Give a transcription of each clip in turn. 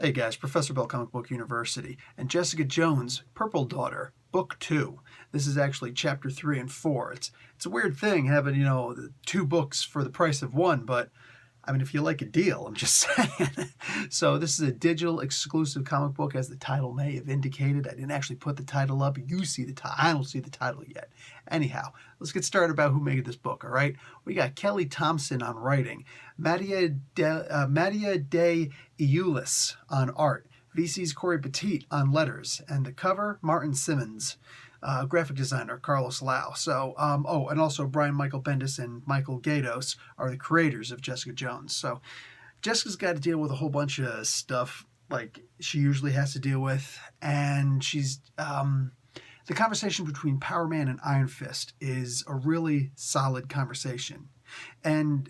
Hey guys, Professor Bell Comic Book University, and Jessica Jones, Purple Daughter, Book 2. This is actually Chapter 3 and 4. It's a weird thing having, the two books for the price of one, but I mean, if you like a deal, I'm just saying. So this is a digital exclusive comic book, as the title may have indicated. I didn't actually put the title up. You see the title. I don't see the title yet. Anyhow, let's get started about who made this book, all right? We got Kelly Thompson on writing, Madia de Iulis on art, VC's Corey Petit on letters, and the cover, Martin Simmons. Graphic designer Carlos Lau. So, and also Brian Michael Bendis and Michael Gaydos are the creators of Jessica Jones. So, Jessica's got to deal with a whole bunch of stuff like she usually has to deal with, and she's the conversation between Power Man and Iron Fist is a really solid conversation, and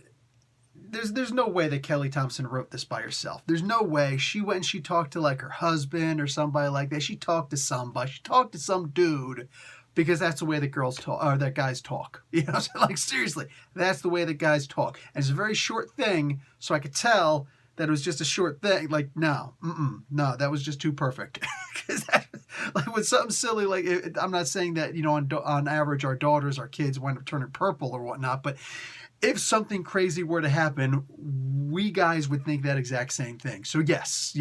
there's no way that Kelly Thompson wrote this by herself. There's no way. She went and she talked to like her husband or somebody like that. She talked to somebody. She talked to some dude, because that's the way that girls talk, or that guys talk. You know what I'm saying? Like, seriously, that's the way that guys talk. And it's a very short thing, so I could tell that it was just a short thing. Like, no, that was just too perfect. Because like with something silly, like I'm not saying that, on average our daughters, our kids wind up turning purple or whatnot, but if something crazy were to happen, we guys would think that exact same thing. So yes,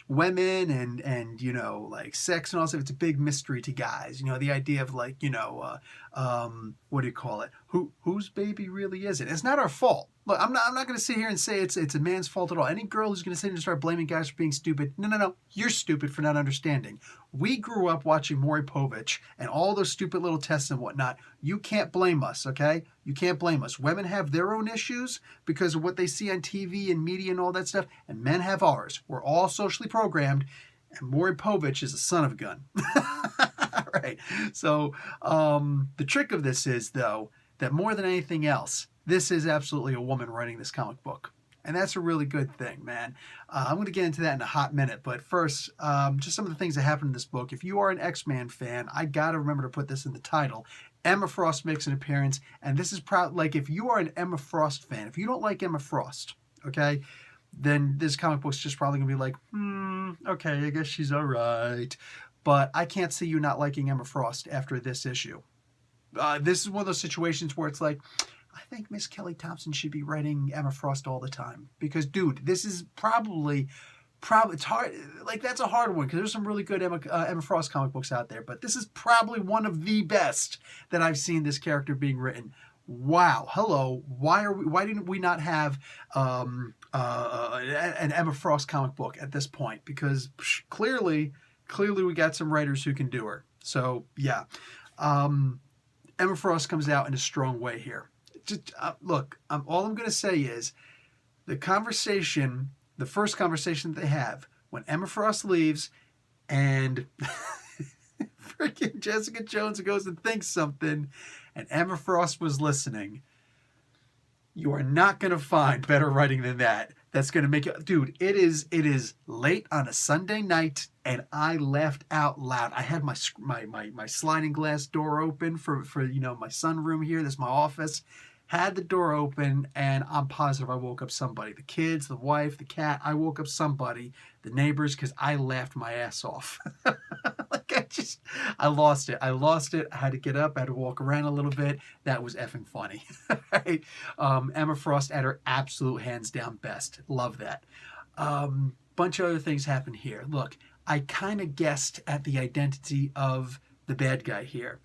women and like sex and all stuff, it's a big mystery to guys. The idea of like, what do you call it? Whose baby really is it? It's not our fault. Look, I'm not going to sit here and say it's a man's fault at all. Any girl who's going to sit here and start blaming guys for being stupid, no, you're stupid for not understanding. We grew up watching Maury Povich and all those stupid little tests and whatnot. You can't blame us, okay? You can't blame us. Women have their own issues because of what they see on TV and media and all that stuff, and men have ours. We're all socially programmed, and Maury Povich is a son of a gun. Right. So the trick of this is, though, that more than anything else, this is absolutely a woman writing this comic book. And that's a really good thing, man. I'm going to get into that in a hot minute. But first, just some of the things that happened in this book. If you are an X-Men fan, I got to remember to put this in the title. Emma Frost makes an appearance. And this is like, if you are an Emma Frost fan, if you don't like Emma Frost, okay, then this comic book's just probably going to be like, okay, I guess she's all right. But I can't see you not liking Emma Frost after this issue. This is one of those situations where it's like, I think Miss Kelly Thompson should be writing Emma Frost all the time. Because, dude, this is probably it's hard. Like, that's a hard one, because there's some really good Emma Frost comic books out there. But this is probably one of the best that I've seen this character being written. Wow. Hello. Why didn't we not have an Emma Frost comic book at this point? Because clearly we got some writers who can do her. So, yeah. Emma Frost comes out in a strong way here. Just, look, all I'm going to say is the first conversation that they have when Emma Frost leaves and freaking Jessica Jones goes and thinks something and Emma Frost was listening. You are not going to find better writing than that. That's going to make it, dude, it is late on a Sunday night and I laughed out loud. I had my sliding glass door open for my sunroom here. This is my office. Had the door open, and I'm positive I woke up somebody. The kids, the wife, the cat. I woke up somebody, the neighbors, because I laughed my ass off. Like, I lost it. I had to get up. I had to walk around a little bit. That was effing funny. Right? Emma Frost at her absolute hands down best. Love that. Bunch of other things happen here. Look, I kind of guessed at the identity of the bad guy here.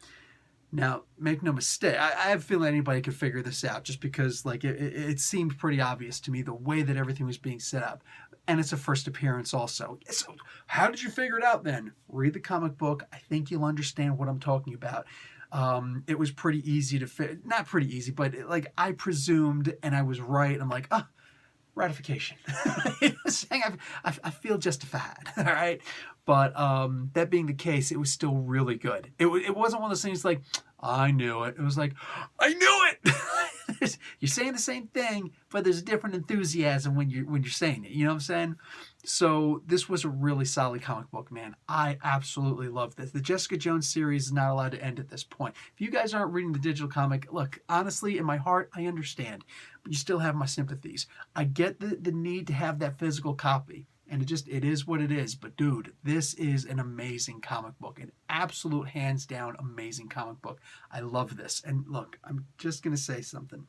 Now, make no mistake, I have a feeling anybody could figure this out, just because like it seemed pretty obvious to me the way that everything was being set up. And it's a first appearance also. So how did you figure it out then? Read the comic book. I think you'll understand what I'm talking about. It was pretty easy to not pretty easy, but like I presumed and I was right. I'm like, ratification. You know, saying I feel justified. All right. But that being the case, it was still really good. It wasn't one of those things like, I knew it. It was like, I knew it. You're saying the same thing, but there's a different enthusiasm when you're saying it. You know what I'm saying? So this was a really solid comic book, man. I absolutely love this. The Jessica Jones series is not allowed to end at this point. If you guys aren't reading the digital comic, look, honestly, in my heart, I understand. But you still have my sympathies. I get the need to have that physical copy. And it is what it is. But dude, this is an amazing comic book, an absolute hands down amazing comic book. I love this. And look, I'm just gonna say something.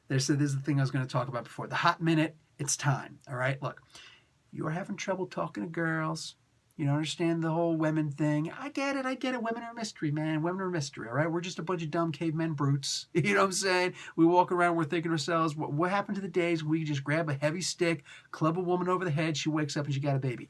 This is the thing I was gonna talk about before. The hot minute, it's time. All right, look, you are having trouble talking to girls. You don't understand the whole women thing. I get it. Women are a mystery, man. Women are a mystery, all right? We're just a bunch of dumb cavemen brutes. You know what I'm saying? We walk around, we're thinking to ourselves, what happened to the days we just grab a heavy stick, club a woman over the head, she wakes up and she got a baby.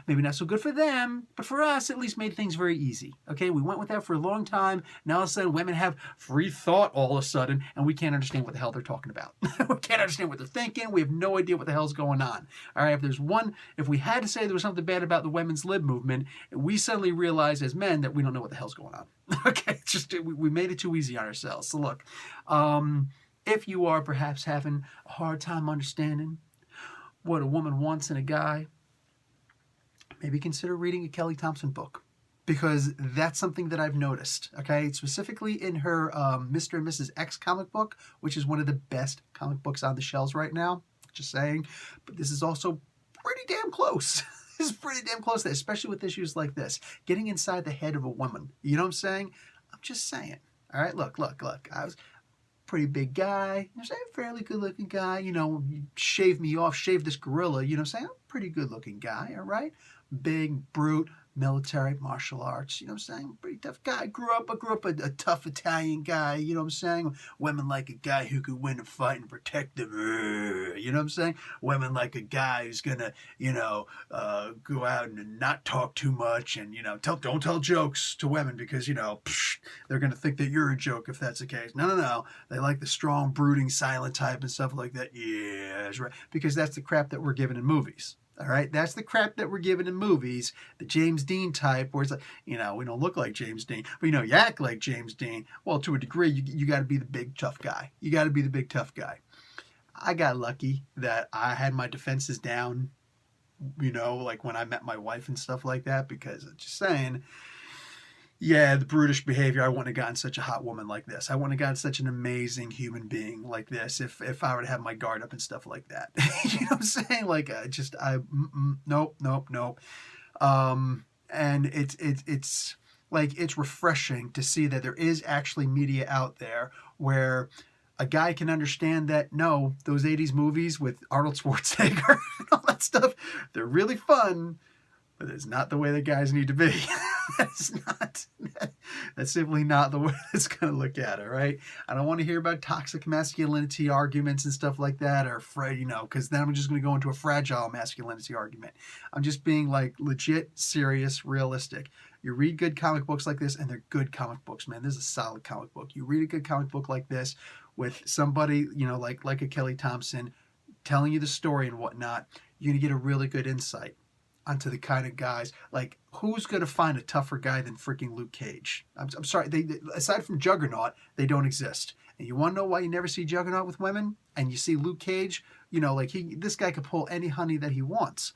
Maybe not so good for them, but for us, at least made things very easy, okay? We went with that for a long time. Now all of a sudden, women have free thought all of a sudden, and we can't understand what the hell they're talking about. We can't understand what they're thinking. We have no idea what the hell's going on. All right, if we had to say there was something bad about the women's lib movement, we suddenly realize as men that we don't know what the hell's going on. Okay, it's just we made it too easy on ourselves. So look, if you are perhaps having a hard time understanding what a woman wants in a guy, maybe consider reading a Kelly Thompson book, because that's something that I've noticed, okay? Specifically in her Mr. and Mrs. X comic book, which is one of the best comic books on the shelves right now, just saying. But this is also pretty damn close. This is pretty damn close to that, especially with issues like this. Getting inside the head of a woman. You know what I'm saying? I'm just saying. All right, look. I was a pretty big guy. You know, a fairly good-looking guy. You know, shave me off, shave this gorilla. You know what I'm saying? I'm a pretty good-looking guy, all right? Big, brute, military, martial arts. You know what I'm saying? Pretty tough guy. I grew up a tough Italian guy. You know what I'm saying? Women like a guy who could win a fight and protect them. You know what I'm saying? Women like a guy who's gonna, go out and not talk too much, and don't tell jokes to women because they're gonna think that you're a joke if that's the case. No. They like the strong, brooding, silent type and stuff like that. Yeah, that's right. Because that's the crap that we're given in movies. All right, that's the crap that we're given in movies, the James Dean type, where it's like, we don't look like James Dean, but you act like James Dean. Well, to a degree, you got to be the big tough guy. You got to be the big tough guy. I got lucky that I had my defenses down, like when I met my wife and stuff like that, because I'm just saying, yeah, the brutish behavior, I wouldn't have gotten such a hot woman like this. I wouldn't have gotten such an amazing human being like this if I were to have my guard up and stuff like that. You know what I'm saying? Like, nope. And it's like, it's refreshing to see that there is actually media out there where a guy can understand that, no, those 80s movies with Arnold Schwarzenegger and all that stuff, they're really fun, but it's not the way that guys need to be. That's simply not the way it's going to look at it, right? I don't want to hear about toxic masculinity arguments and stuff like that, or because then I'm just going to go into a fragile masculinity argument. I'm just being like legit, serious, realistic. You read good comic books like this, and they're good comic books, man. This is a solid comic book. You read a good comic book like this with somebody, like a Kelly Thompson, telling you the story and whatnot, you're going to get a really good insight onto the kind of guys, like, who's going to find a tougher guy than freaking Luke Cage? I'm sorry, they aside from Juggernaut, they don't exist. And you want to know why you never see Juggernaut with women, and you see Luke Cage, this guy could pull any honey that he wants.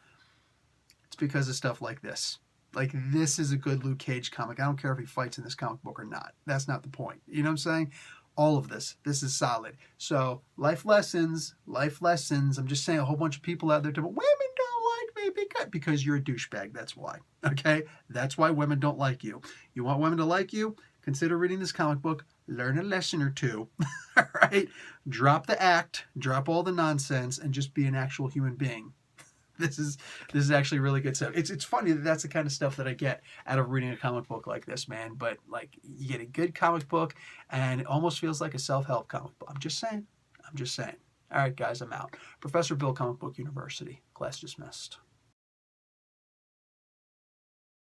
It's because of stuff like this. Like, this is a good Luke Cage comic. I don't care if he fights in this comic book or not. That's not the point. You know what I'm saying? All of this is solid. So, life lessons. I'm just saying, a whole bunch of people out there women don't like me because you're a douchebag. That's why. Okay? That's why women don't like you. You want women to like you? Consider reading this comic book. Learn a lesson or two. All right? Drop the act. Drop all the nonsense and just be an actual human being. This is actually really good stuff. It's funny that that's the kind of stuff that I get out of reading a comic book like this, man. But like, you get a good comic book, and it almost feels like a self-help comic book. I'm just saying. All right, guys, I'm out. Professor Bill, Comic Book University. Class dismissed.